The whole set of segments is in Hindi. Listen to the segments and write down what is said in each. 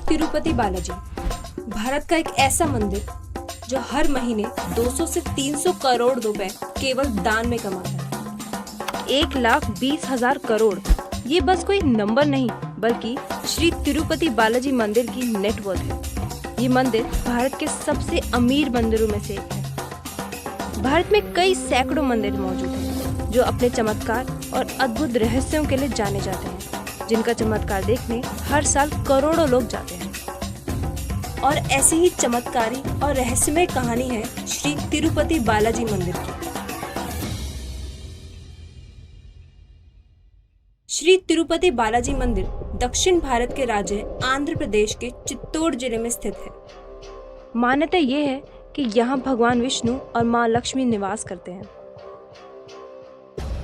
तिरुपति बालाजी भारत का एक ऐसा मंदिर जो हर महीने 200 से 300 करोड़ रुपए केवल दान में कमाता है। 1,20,000 करोड़ ये बस कोई नंबर नहीं बल्कि श्री तिरुपति बालाजी मंदिर की नेटवर्थ है। ये मंदिर भारत के सबसे अमीर मंदिरों में से एक है। भारत में कई सैकड़ों मंदिर मौजूद हैं जो अपने चमत्कार और अद्भुत रहस्यों के लिए जाने जाते हैं, जिनका चमत्कार देखने हर साल करोड़ों लोग जाते हैं। और ऐसी ही चमत्कारी और रहस्यमय कहानी है श्री तिरुपति बालाजी मंदिर की। श्री तिरुपति बालाजी मंदिर दक्षिण भारत के राज्य आंध्र प्रदेश के चित्तौड़ जिले में स्थित है। मान्यता ये है कि यहाँ भगवान विष्णु और माँ लक्ष्मी निवास करते हैं।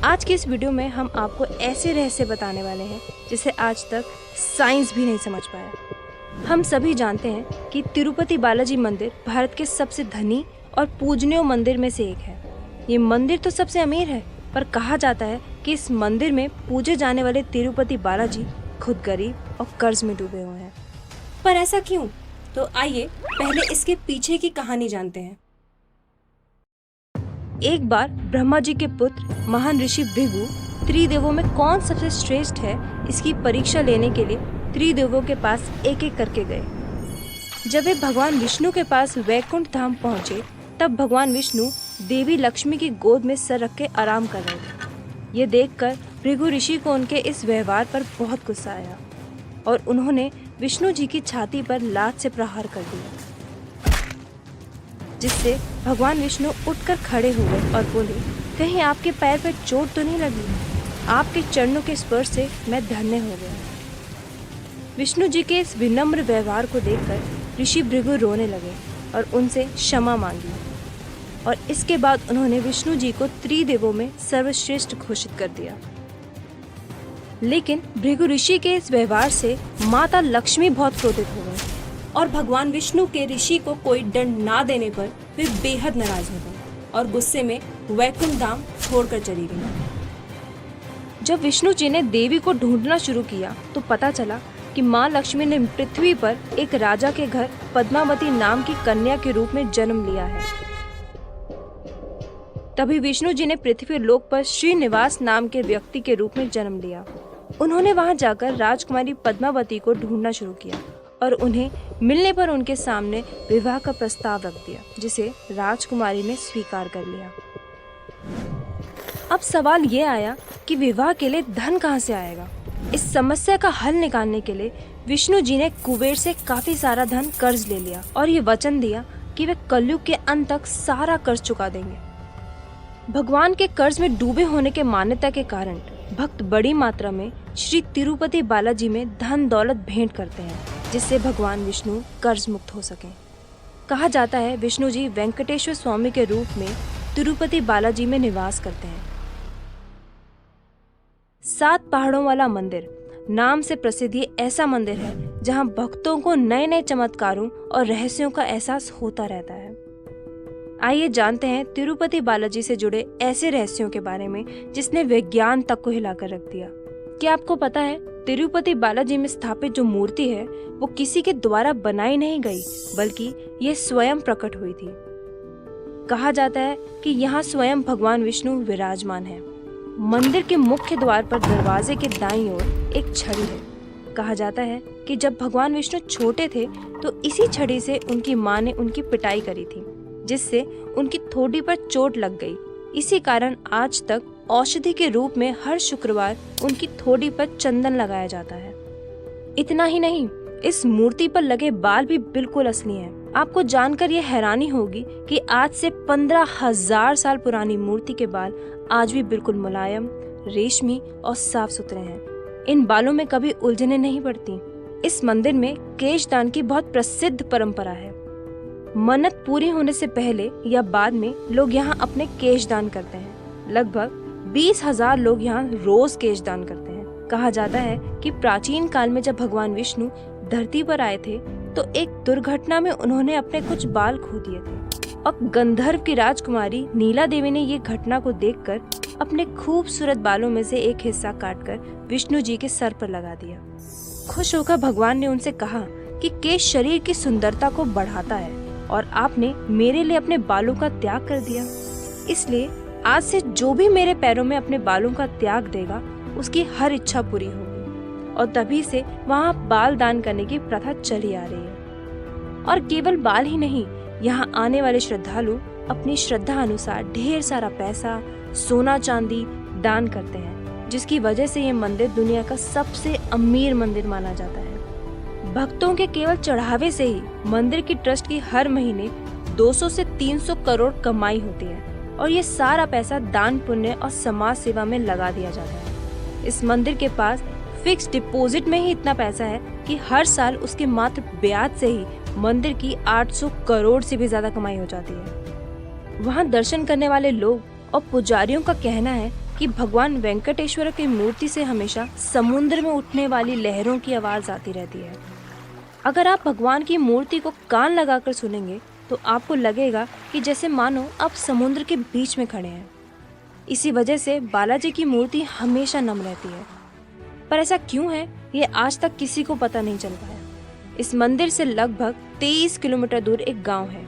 आज की इस वीडियो में हम आपको ऐसे रहस्य बताने वाले हैं जिसे आज तक साइंस भी नहीं समझ पाया। हम सभी जानते हैं कि तिरुपति बालाजी मंदिर भारत के सबसे धनी और पूजनीय मंदिर में से एक है। ये मंदिर तो सबसे अमीर है, पर कहा जाता है कि इस मंदिर में पूजे जाने वाले तिरुपति बालाजी खुद गरीब और कर्ज में डूबे हुए हैं। पर ऐसा क्यों? तो आइए पहले इसके पीछे की कहानी जानते हैं। एक बार ब्रह्मा जी के पुत्र महान ऋषि भृगु त्रिदेवों में कौन सबसे श्रेष्ठ है इसकी परीक्षा लेने के लिए त्रिदेवों के पास एक एक करके गए। जब वे भगवान विष्णु के पास वैकुंठ धाम पहुंचे तब भगवान विष्णु देवी लक्ष्मी की गोद में सर रख के आराम कर रहे थे। ये देखकर भृगु ऋषि को उनके इस व्यवहार पर बहुत गुस्सा आया और उन्होंने विष्णु जी की छाती पर लात से प्रहार कर दिया, जिससे भगवान विष्णु उठकर खड़े हुए और बोले, कहीं आपके पैर पर चोट तो नहीं लगी? आपके चरणों के स्पर्श से मैं धन्य हो गया। विष्णु जी के इस विनम्र व्यवहार को देखकर ऋषि भृगु रोने लगे और उनसे क्षमा मांगी और इसके बाद उन्होंने विष्णु जी को त्रिदेवों में सर्वश्रेष्ठ घोषित कर दिया। लेकिन भृगु ऋषि के इस व्यवहार से माता लक्ष्मी बहुत क्रोधित हो गई और भगवान विष्णु के ऋषि को कोई दंड ना देने पर वे बेहद नाराज हो गए और गुस्से में वैकुंठ धाम छोड़कर चली गई। जब विष्णु जी ने देवी को ढूंढना शुरू किया तो पता चला कि माँ लक्ष्मी ने पृथ्वी पर एक राजा के घर पद्मावती नाम की कन्या के रूप में जन्म लिया है। तभी विष्णु जी ने पृथ्वी लोक पर श्रीनिवास नाम के व्यक्ति के रूप में जन्म लिया। उन्होंने वहां जाकर राजकुमारी पद्मावती को ढूंढना शुरू किया और उन्हें मिलने पर उनके सामने विवाह का प्रस्ताव रख दिया, जिसे राजकुमारी ने स्वीकार कर लिया। अब सवाल ये आया कि विवाह के लिए धन कहाँ से आएगा? इस समस्या का हल निकालने के लिए विष्णु जी ने कुबेर से काफी सारा धन कर्ज ले लिया और ये वचन दिया कि वे कलयुग के अंत तक सारा कर्ज चुका देंगे। भगवान के कर्ज में डूबे होने के मान्यता के कारण भक्त बड़ी मात्रा में श्री तिरुपति बालाजी में धन दौलत भेंट करते हैं, जिससे भगवान विष्णु कर्ज मुक्त हो सके। कहा जाता है विष्णु जी वेंकटेश्वर स्वामी के रूप में तिरुपति बालाजी में निवास करते हैं। 7 पहाड़ों वाला मंदिर नाम से प्रसिद्ध ये ऐसा मंदिर है जहां भक्तों को नए नए चमत्कारों और रहस्यों का एहसास होता रहता है। आइए जानते हैं तिरुपति बालाजी से जुड़े ऐसे रहस्यों के बारे में जिसने विज्ञान तक को हिलाकर रख दिया। क्या आपको पता है तिरुपति बालाजी में स्थापित जो मूर्ति है वो किसी के द्वारा बनाई नहीं गई बल्कि ये स्वयं प्रकट हुई थी। कहा जाता है कि यहाँ स्वयं भगवान विष्णु विराजमान है। मंदिर के मुख्य द्वार पर दरवाजे के दाईं ओर एक छड़ी है। कहा जाता है कि जब भगवान विष्णु छोटे थे तो इसी छड़ी से उनकी माँ ने उनकी पिटाई करी थी, जिससे उनकी ठोड़ी पर चोट लग गई। इसी कारण आज तक औषधि के रूप में हर शुक्रवार उनकी ठोड़ी पर चंदन लगाया जाता है। इतना ही नहीं, इस मूर्ति पर लगे बाल भी बिल्कुल असली हैं। आपको जानकर ये हैरानी होगी कि आज से 15,000 साल पुरानी मूर्ति के बाल आज भी बिल्कुल मुलायम, रेशमी और साफ सुथरे हैं। इन बालों में कभी उलझने नहीं पड़ती। इस मंदिर में केशदान की बहुत प्रसिद्ध परंपरा है। मन्नत पूरी होने से पहले या बाद में लोग यहाँ अपने केशदान करते हैं। लगभग 20,000 लोग यहाँ रोज केशदान करते हैं। कहा जाता है कि प्राचीन काल में जब भगवान विष्णु धरती पर आए थे तो एक दुर्घटना में उन्होंने अपने कुछ बाल खो दिए थे और गंधर्व की राजकुमारी नीला देवी ने ये घटना को देखकर अपने खूबसूरत बालों में से एक हिस्सा काटकर विष्णु जी के सर पर लगा दिया। खुश होकर भगवान ने उनसे कहा कि केश शरीर की सुंदरता को बढ़ाता है और आपने मेरे लिए अपने बालों का त्याग कर दिया। इसलिए आज से जो भी मेरे पैरों में अपने बालों का त्याग देगा उसकी हर इच्छा पूरी होगी। और तभी से वहाँ बाल दान करने की प्रथा चली आ रही है। और केवल बाल ही नहीं, यहाँ आने वाले श्रद्धालु अपनी श्रद्धा अनुसार ढेर सारा पैसा, सोना चांदी दान करते हैं, जिसकी वजह से ये मंदिर दुनिया का सबसे अमीर मंदिर माना जाता है। भक्तों के केवल चढ़ावे से ही मंदिर की ट्रस्ट की हर महीने 200 से 300 करोड़ कमाई होती है और ये सारा पैसा दान पुण्य और समाज सेवा में लगा दिया जाता है। इस मंदिर के पास फिक्स डिपॉजिट में ही इतना पैसा है कि हर साल उसके मात्र ब्याज से ही मंदिर की 800 करोड़ से भी ज्यादा कमाई हो जाती है। वहाँ दर्शन करने वाले लोग और पुजारियों का कहना है कि भगवान वेंकटेश्वर की मूर्ति से हमेशा समुद्र में उठने वाली लहरों की आवाज आती रहती है। अगर आप भगवान की मूर्ति को कान लगाकर सुनेंगे तो आपको लगेगा कि जैसे मानो आप समुद्र के बीच में खड़े हैं। इसी वजह से बालाजी की मूर्ति हमेशा नम रहती है। पर ऐसा क्यों है, ये आज तक किसी को पता नहीं चल पाया। इस मंदिर से लगभग 23 किलोमीटर दूर एक गांव है।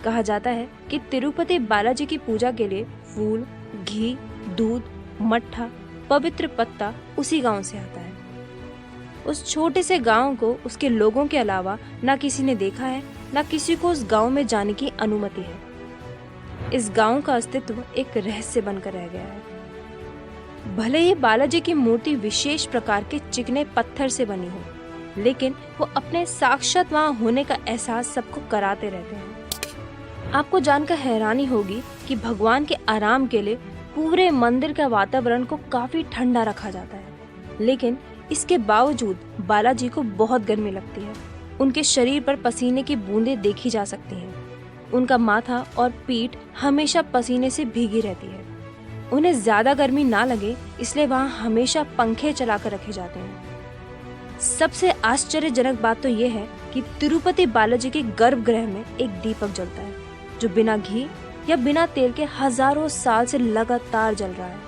कहा जाता है कि तिरुपति बालाजी की पूजा के लिए फूल, घी, दूध, मट्ठा, पवित्र पत्ता उसी गांव से आता है। उस छोटे से गांव को उसके लोगों के अलावा ना किसी ने देखा है, ना किसी को उस गांव में जाने की अनुमति है। इस गांव का अस्तित्व एक रहस्य बनकर रह गया है। भले ही बालाजी की मूर्ति विशेष प्रकार के चिकने पत्थर से बनी हो, लेकिन वो अपने साक्षात वहाँ होने का एहसास सबको कराते रहते हैं। आपको जानकर हैरानी होगी कि भगवान के आराम के लिए पूरे मंदिर का वातावरण को काफी ठंडा रखा जाता है, लेकिन इसके बावजूद बालाजी को बहुत गर्मी लगती है। उनके शरीर पर पसीने की बूंदें देखी जा सकती हैं। उनका माथा और पीठ हमेशा पसीने से भीगी रहती है। उन्हें ज्यादा गर्मी ना लगे इसलिए वहाँ हमेशा पंखे चलाकर रखे जाते हैं। सबसे आश्चर्यजनक बात तो ये है कि तिरुपति बालाजी के गर्भगृह में एक दीपक जलता है जो बिना घी या बिना तेल के हजारों साल से लगातार जल रहा है।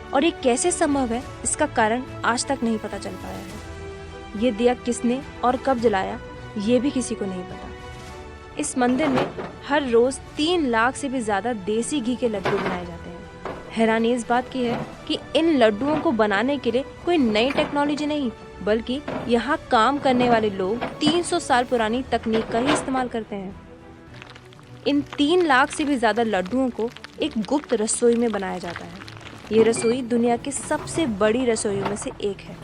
और ये कैसे संभव है, इसका कारण आज तक नहीं पता चल पाया है। ये दिया किसने और कब जलाया, ये भी किसी को नहीं पता। इस मंदिर में हर रोज 3 लाख से भी ज्यादा देसी घी के लड्डू बनाए जाते हैं। हैरानी इस बात की है कि इन लड्डुओं को बनाने के लिए कोई नई टेक्नोलॉजी नहीं, बल्कि यहाँ काम करने वाले लोग 300 साल पुरानी तकनीक का ही इस्तेमाल करते हैं। इन 3 लाख से भी ज्यादा लड्डुओं को एक गुप्त रसोई में बनाया जाता है। ये रसोई दुनिया की सबसे बड़ी रसोइयों में से एक है।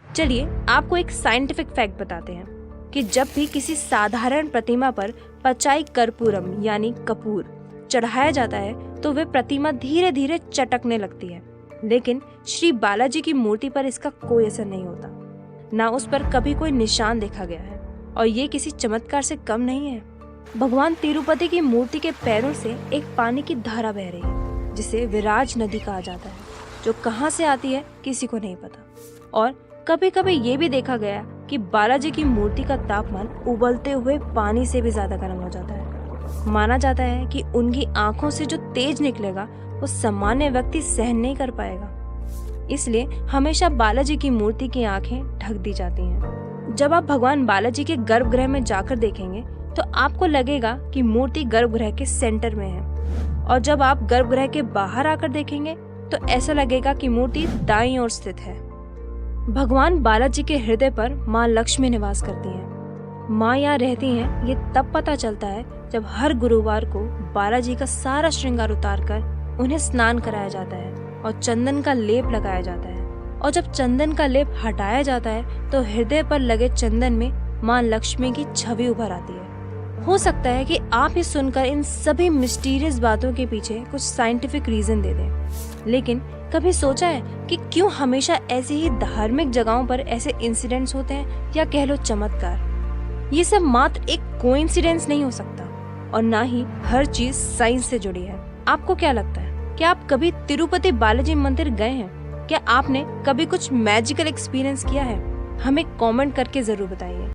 चलिए आपको एक साइंटिफिक फैक्ट बताते हैं कि जब भी किसी साधारण प्रतिमा पर पचाई कर्पूरम यानी कपूर चढ़ाया जाता है तो वे प्रतिमा धीरे धीरे चटकने लगती है, लेकिन श्री बालाजी की मूर्ति पर इसका कोई असर नहीं होता। ना उस पर कभी कोई निशान देखा गया है और ये किसी चमत्कार से कम नहीं है। भगवान तिरुपति की मूर्ति के पैरों से एक पानी की धारा बह रही है जिसे विराज नदी कहा जाता है, जो कहाँ से आती है किसी को नहीं पता। और कभी कभी ये भी देखा गया कि बालाजी की मूर्ति का तापमान उबलते हुए पानी से भी ज्यादा गर्म हो जाता है। माना जाता है कि उनकी आंखों से जो तेज निकलेगा वो सामान्य व्यक्ति सहन नहीं कर पाएगा, इसलिए हमेशा बालाजी की मूर्ति की आंखें ढक दी जाती हैं। जब आप भगवान बालाजी के गर्भगृह में जाकर देखेंगे तो आपको लगेगा कि मूर्ति गर्भगृह के सेंटर में है, और जब आप गर्भगृह के बाहर आकर देखेंगे तो ऐसा लगेगा कि मूर्ति दाईं ओर स्थित है। भगवान बालाजी के हृदय पर माँ लक्ष्मी निवास करती हैं। माँ यहाँ रहती हैं ये तब पता चलता है जब हर गुरुवार को बालाजी का सारा श्रृंगार उतारकर उन्हें स्नान कराया जाता है और चंदन का लेप लगाया जाता है। और जब चंदन का लेप हटाया जाता है तो हृदय पर लगे चंदन में माँ लक्ष्मी की छवि उभर आती है। हो सकता है कि आप ये सुनकर इन सभी मिस्टीरियस बातों के पीछे कुछ साइंटिफिक रीजन दे दें, लेकिन कभी सोचा है कि क्यों हमेशा ऐसी ही धार्मिक जगहों पर ऐसे इंसिडेंट्स होते हैं, या कह लो चमत्कार। ये सब मात्र एक कोइंसिडेंस नहीं हो सकता और ना ही हर चीज साइंस से जुड़ी है। आपको क्या लगता है, क्या आप कभी तिरुपति बालाजी मंदिर गए हैं? क्या आपने कभी कुछ मैजिकल एक्सपीरियंस किया है? हमें कमेंट करके जरूर बताइए।